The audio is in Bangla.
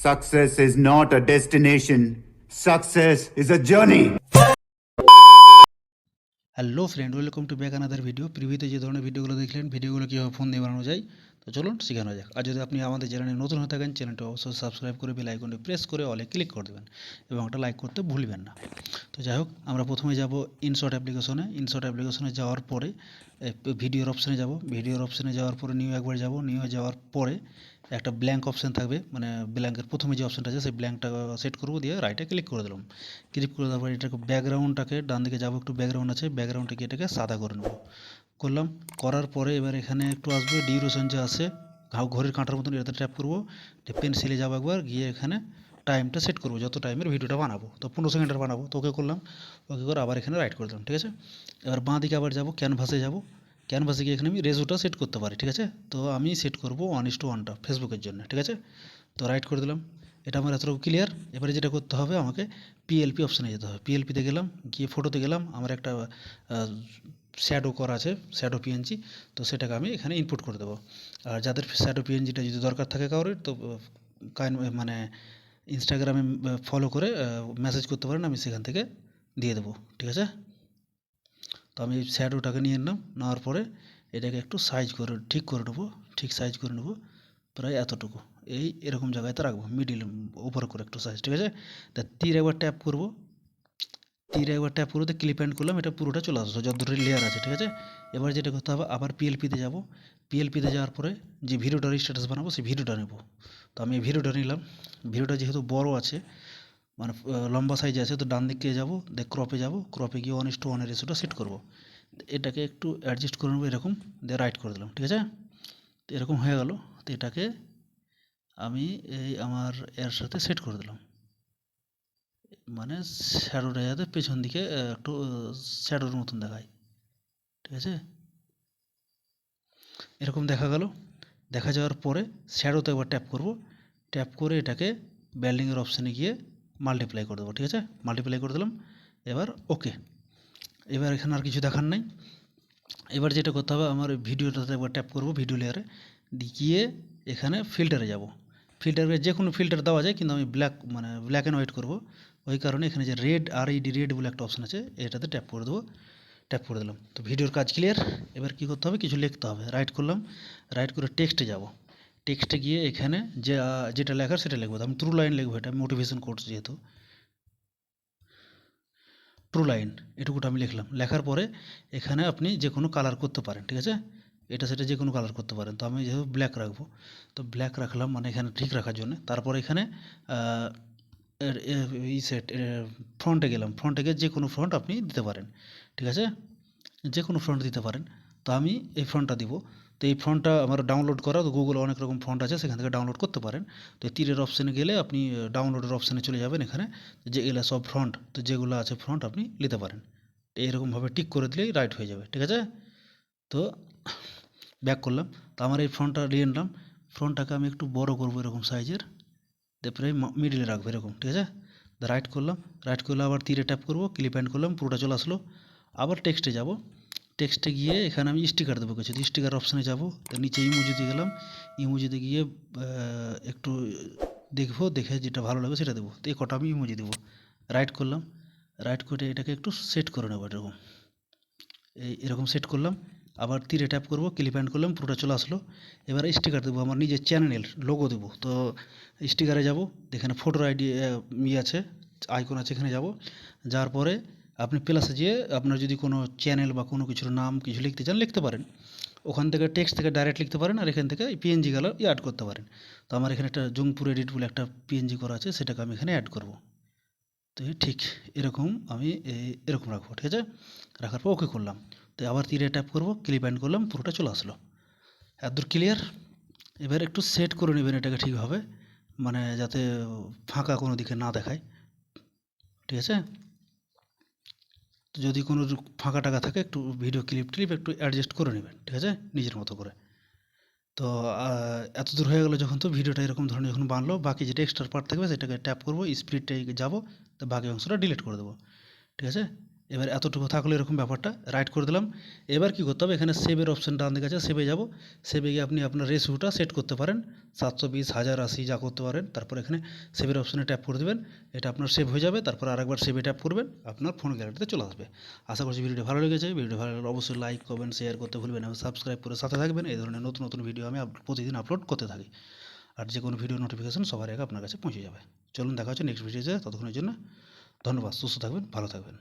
Success is not a destination. Success is a journey. Hello friend, welcome to back another video. প্রিভিউতে যে ধরনের ভিডিওগুলো দেখলেন, ভিডিওগুলো কীভাবে ফোন দিয়ে বানানো যায়, তো চলুন শেখানো যাক। আর যদি আপনি আমাদের চ্যানেলে নতুন হয়ে থাকেন, চ্যানেলটা অবশ্যই সাবস্ক্রাইব করে বেল আইকনটি প্রেস করে অলে ক্লিক করে দেবেন এবং একটা লাইক করতে ভুলবেন না। তো যাই হোক, আমরা প্রথমে যাব ইনশট অ্যাপ্লিকেশনে যাওয়ার পরে ভিডিওর অপশানে যাব। ভিডিওর অপশানে যাওয়ার পরে নিউ একবার যাব। নিউ যাওয়ার পরে একটা ব্ল্যাঙ্ক অপশান থাকবে, মানে ব্ল্যাঙ্কের প্রথমে যে অপশানটা আছে সেই ব্ল্যাঙ্কটা সেট করবো, দিয়ে রাইটে ক্লিক করে দিলাম। ক্লিক করে দেওয়ার পরে এটাকে ব্যাকগ্রাউন্ডটাকে ডান দিকে যাবো, একটু ব্যাকগ্রাউন্ড আছে, ব্যাকগ্রাউন্ডটাকে এটাকে সাদা করে নেবো। করলাম, করার পরে এবার এখানে একটু আসবে ডিউরেশন যে আছে ঘড়ির কাঁটার মতন, এটাতে ট্যাপ করবো। পেন্সিলে যাবো একবার, গিয়ে এখানে টাইমটা সেট করবো, যত টাইমের ভিডিওটা বানাবো। তো 15 সেকেন্ডের বানাবো, তো ওকে করলাম। ওকে করে আবার এখানে রাইট করে দিলাম, ঠিক আছে। এবার বাঁ দিকে আবার যাবো, ক্যানভাসে যাবো। ক্যানভাসে গিয়ে এখানে আমি রেজোটা সেট করতে পারি, ঠিক আছে। তো আমি সেট করবো 1:1টা ফেসবুকের জন্য, ঠিক আছে। তো রাইট করে দিলাম। এটা আমার এতটুকু ক্লিয়ার। এবারে যেটা করতে হবে, আমাকে পিএলপি অপশানে যেতে হবে। পিএলপিতে গেলাম, গিয়ে ফটোতে গেলাম। আমার একটা শ্যাডো করা আছে, শ্যাডো পিএনজি, তো সেটাকে আমি এখানে ইনপুট করে দেবো। আর যাদের শ্যাডো পিএনজিটা যদি দরকার থাকে কারোর, তো মানে ইনস্টাগ্রামে ফলো করে মেসেজ করতে পারেন, আমি সেখান থেকে দিয়ে দেবো, ঠিক আছে। তো আমি শ্যাডোটাকে নিয়ে নিলাম, নেওয়ার পরে এটাকে একটু সাইজ করে ঠিক করে নেবো, ঠিক সাইজ করে নেবো, প্রায় এতটুকু। এরকম জায়গাতে রাখবো, মিডিল উপর করে একটু সাইজ, ঠিক আছে। তা তীর একবার ট্যাপ করবো, ক্লিপ অ্যান্ড করলাম, এটা পুরোটা চলে আসলো যতদূর লেয়ার আছে, ঠিক আছে। এবার যেটা করতে হবে, আবার পিএলপিতে যাব। পিএলপিতে যাওয়ার পরে যে ভিডিওটার স্ট্যাটাস বানাবো, সেই ভিডিওটা নেব। তো আমি এই ভিডিওটা নিলাম। ভিডিওটা যেহেতু বড় আছে, মানে লম্বা সাইজে আছে, তো ডান দিকে যাব, ক্রপে যাব। ক্রপে গিয়ে 1:1 রেশিওটা সেট করব। এটাকে একটু অ্যাডজাস্ট করে নেবো, এরকম দিয়ে রাইট করে দিলাম, ঠিক আছে। তো এরকম হয়ে গেল। তো এটাকে আমি আমার এর সাথে সেট করে দিলাম, মানে শ্যাডোটা যাতে পেছন দিকে একটু শ্যাডোর মতন দেখায়, ঠিক আছে। এরকম দেখা গেল। দেখা যাওয়ার পরে শ্যাডোতে একবার ট্যাপ করব। ট্যাপ করে এটাকে ব্যান্ডিংয়ের অপশানে গিয়ে মাল্টিপ্লাই করে দেবো, ঠিক আছে। মাল্টিপ্লাই করে দিলাম। এবার ওকে। এবার এখানে আর কিছু দেখার নাই। এবার যেটা করতে হবে, আমার ভিডিওটাতে একবার ট্যাপ করব, ভিডিও লেয়ারে গিয়ে এখানে ফিল্টারে যাব। ফিল্টারে যে কোনো ফিল্টার দেওয়া যায়, কিন্তু আমি ব্ল্যাক অ্যান্ড হোয়াইট করব। ওই কারণে এখানে যে রেড বলে একটা অপশান আছে, এটাতে ট্যাপ করে দেবো। ট্যাপ করে দিলাম। তো ভিডিওর কাজ ক্লিয়ার। এবার কী করতে হবে, কিছু লিখতে হবে। রাইট করলাম, রাইট করে টেক্সটে যাব। টেক্সটে গিয়ে এখানে যেটা লেখার সেটা লিখবো। আমি ট্রু লাইন লিখবো, এটা মোটিভেশন কোর্স যেহেতু। ট্রু লাইন এটুকুটা আমি লিখলাম। লেখার পরে এখানে আপনি যে কোনো কালার করতে পারেন, ঠিক আছে। এটা সেটা যে কোনো কালার করতে পারেন। তো আমি যেহেতু ব্ল্যাক রাখবো, তো ব্ল্যাক রাখলাম, মানে এখানে ঠিক রাখার জন্য। তারপরে এখানে ফ্রন্টে গেলাম। ফ্রন্টে গিয়ে যে কোনো ফ্রন্ট আপনি দিতে পারেন, ঠিক আছে। যে কোনো ফ্রন্ট দিতে পারেন। তো আমি এই ফ্রন্টটা দিব। তো এই ফ্রন্টটা আমার ডাউনলোড করা, তো গুগলে অনেক রকম ফ্রন্ট আছে, সেখান থেকে ডাউনলোড করতে পারেন। তো এই তীরের অপশানে গেলে আপনি ডাউনলোডের অপশানে চলে যাবেন। এখানে যেগুলো সব ফ্রন্ট, তো যেগুলো আছে ফ্রন্ট আপনি নিতে পারেন। এরকমভাবে টিক করে দিলেই রাইট হয়ে যাবে, ঠিক আছে। তো ব্যাক করলাম। তো আমার এই ফ্রন্টটা নিয়ে নিলাম। ফ্রন্টটাকে আমি একটু বড় করবো, এরকম সাইজের, দিয়ে প্রায় মিডিলে রাখবো, এরকম, ঠিক আছে। রাইট করলাম। রাইট করলে আবার তীরে ট্যাপ করবো, ক্লিপ অ্যান্ড করলাম, পুরোটা চলে আসলো। আবার টেক্সটে যাব। টেক্সটে গিয়ে এখানে আমি স্টিকার দেবো কিছু, স্টিকার অপশানে যাব। নিচে ইমোজিতে গেলাম। ইমোজিতে গিয়ে একটু দেখবো, দেখে যেটা ভালো লাগবে সেটা দেবো। তো এই কটা আমি ইমোজি দেবো। রাইট করলাম। রাইট করে এটাকে একটু সেট করে নেবো, এরকম এরকম সেট করলাম। আবার তীরে ট্যাপ করবো, ক্লিপ অ্যান্ড করলাম, পুরোটা চলে আসলো। এবার স্টিকার দেবো, আমার নিজের চ্যানেলের লোগো দেবো। তো স্টিকারে যাব, এখানে ফটোর আইডি আছে, আইকন আছে, এখানে যাব। যাওয়ার পরে আপনি প্লাসে যেয়ে আপনার যদি কোনো চ্যানেল বা কোনো কিছুর নাম কিছু লিখতে চান, লিখতে পারেন। ওখান থেকে টেক্সট থেকে ডাইরেক্ট লিখতে পারেন, আর এখান থেকে পিএনজি গালা অ্যাড করতে পারেন। তো আমার এখানে একটা জুংপুর এডিট বলে একটা পিএনজি করা আছে, সেটাকে আমি এখানে অ্যাড করব। তো ঠিক এরকম আমি এরকম রাখবো, ঠিক আছে। রাখার পর ওকে করলাম। তো আবার তীরে ট্যাপ করবো, ক্লিপ অ্যান্ড করলাম, পুরোটা চলে আসলো। এতদূর ক্লিয়ার। এবার একটু সেট করে নেবেন এটাকে ঠিকভাবে, মানে যাতে ফাঁকা কোনো দিকে না দেখায়, ঠিক আছে। তো যদি কোনো ফাঁকা টাকা থাকে, একটু ভিডিও ক্লিপ একটু অ্যাডজাস্ট করে নেবেন, ঠিক আছে, নিজের মতো করে। তো এত দূর হয়ে গেলো যখন, তো ভিডিওটা এরকম ধরনের যখন বানলো, বাকি যেটা এক্সট্রা পার্ট থাকবে সেটাকে ট্যাপ করবো, স্প্লিটে যাবো, তো বাকি অংশটা ডিলিট করে দেবো, ঠিক আছে। এবার এতটুকু থাকলে এরকম ব্যাপারটা রাইট করে দিলাম। এবার কি করতে হবে, এখানে সেভের অপশন ডান দিকে আছে, সেভে যাব। সেভে গিয়ে আপনি আপনার রেশিওটা সেট করতে পারেন, 720, 1080 যা করতে পারেন। তারপর এখানে সেভের অপশনে ট্যাপ করে দেবেন, এটা আপনার সেভ হয়ে যাবে। তারপর আরেকবার সেভে ট্যাপ করবেন, আপনার ফোন গ্যালারিতে চলে আসবে। আশা করছি ভিডিওটি ভালো লেগেছে। ভিডিও ভালো লাগলে অবশ্যই লাইক, কমেন্ট, শেয়ার করতে ভুলবেন এবং সাবস্ক্রাইব করে সাথে থাকবেন। এই ধরনের নতুন নতুন ভিডিও আমি প্রতিদিন আপলোড করতে থাকি, আর যে কোনো ভিডিও নোটিফিকেশন সবার আগে আপনার কাছে পৌঁছে যাবে। চলুন দেখা হচ্ছে নেক্সট ভিডিওতে, ততক্ষণের জন্য ধন্যবাদ। সুস্থ থাকবেন, ভালো থাকবেন।